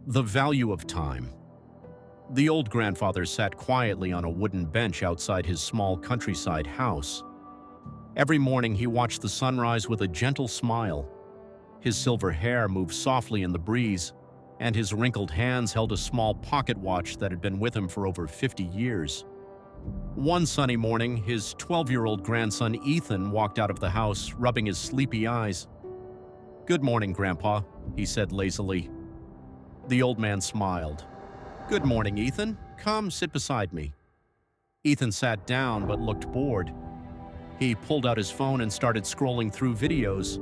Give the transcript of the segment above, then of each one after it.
The value of time. The old grandfather sat quietly on a wooden bench outside his small countryside house. Every morning he watched the sunrise with a gentle smile. His silver hair moved softly in the breeze, and his wrinkled hands held a small pocket watch that had been with him for over 50 years. One sunny morning, his 12-year-old grandson Ethan walked out of the house, rubbing his sleepy eyes. "Good morning, Grandpa," he said lazily. The old man smiled. "Good morning, Ethan. Come, sit beside me." Ethan sat down but looked bored. He pulled out his phone and started scrolling through videos.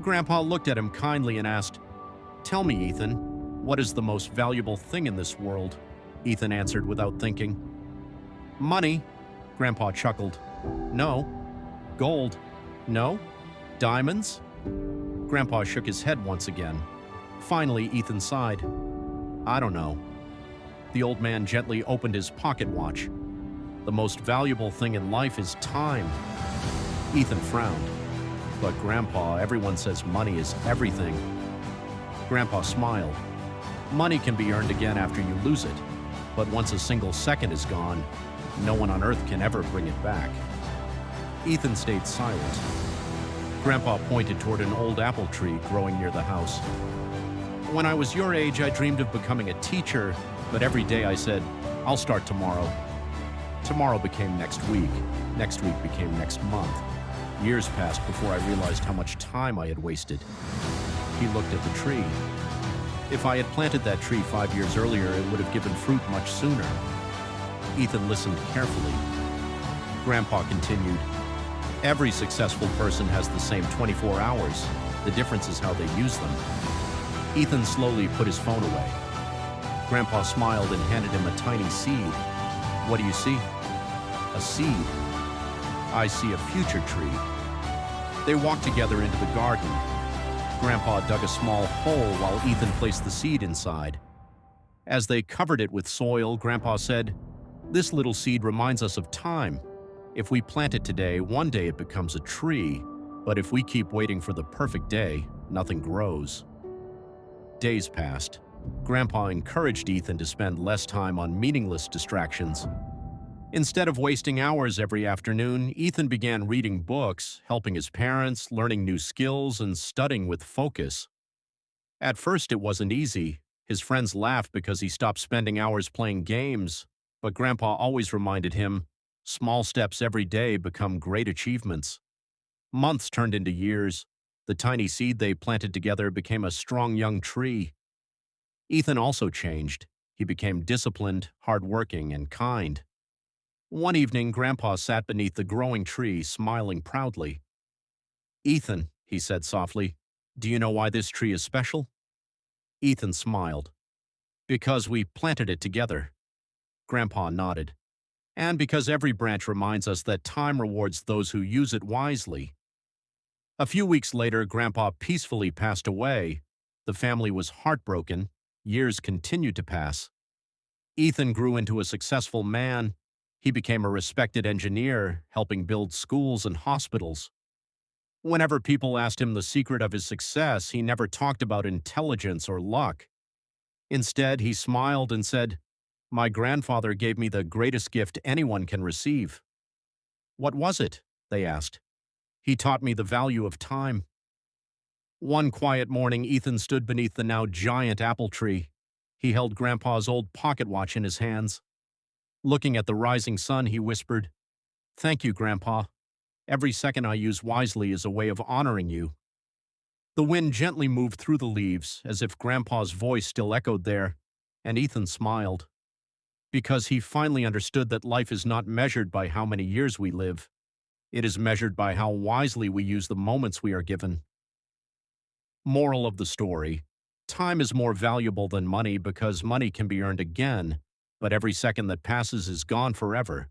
Grandpa looked at him kindly and asked, "Tell me, Ethan, what is the most valuable thing in this world?" Ethan answered without thinking. "Money," Grandpa chuckled. "No." "Gold." "No." "Diamonds?" Grandpa shook his head once again. Finally, Ethan sighed. "I don't know." The old man gently opened his pocket watch. "The most valuable thing in life is time." Ethan frowned. "But Grandpa, everyone says money is everything." Grandpa smiled. "Money can be earned again after you lose it, but once a single second is gone, no one on earth can ever bring it back." Ethan stayed silent. Grandpa pointed toward an old apple tree growing near the house. "When I was your age, I dreamed of becoming a teacher, but every day I said, 'I'll start tomorrow.' Tomorrow became next week. Next week became next month. Years passed before I realized how much time I had wasted." He looked at the tree. "If I had planted that tree 5 years earlier, it would have given fruit much sooner." Ethan listened carefully. Grandpa continued, "Every successful person has the same 24 hours. The difference is how they use them." Ethan slowly put his phone away. Grandpa smiled and handed him a tiny seed. "What do you see?" "A seed." "I see a future tree." They walked together into the garden. Grandpa dug a small hole while Ethan placed the seed inside. As they covered it with soil, Grandpa said, "This little seed reminds us of time. If we plant it today, one day it becomes a tree. But if we keep waiting for the perfect day, nothing grows." Days passed. Grandpa encouraged Ethan to spend less time on meaningless distractions. Instead of wasting hours every afternoon, Ethan began reading books, helping his parents, learning new skills, and studying with focus. At first, it wasn't easy. His friends laughed because he stopped spending hours playing games, but Grandpa always reminded him, small steps every day become great achievements. Months turned into years. The tiny seed they planted together became a strong young tree. Ethan also changed. He became disciplined, hardworking, and kind. One evening, Grandpa sat beneath the growing tree, smiling proudly. "Ethan," he said softly, "do you know why this tree is special?" Ethan smiled. "Because we planted it together." Grandpa nodded. "And because every branch reminds us that time rewards those who use it wisely." A few weeks later, Grandpa peacefully passed away. The family was heartbroken. Years continued to pass. Ethan grew into a successful man. He became a respected engineer, helping build schools and hospitals. Whenever people asked him the secret of his success, he never talked about intelligence or luck. Instead, he smiled and said, "My grandfather gave me the greatest gift anyone can receive." "What was it?" they asked. "He taught me the value of time." One quiet morning, Ethan stood beneath the now giant apple tree. He held Grandpa's old pocket watch in his hands. Looking at the rising sun, he whispered, "Thank you, Grandpa. Every second I use wisely is a way of honoring you." The wind gently moved through the leaves, as if Grandpa's voice still echoed there, and Ethan smiled. Because he finally understood that life is not measured by how many years we live. It is measured by how wisely we use the moments we are given. Moral of the story: time is more valuable than money because money can be earned again, but every second that passes is gone forever.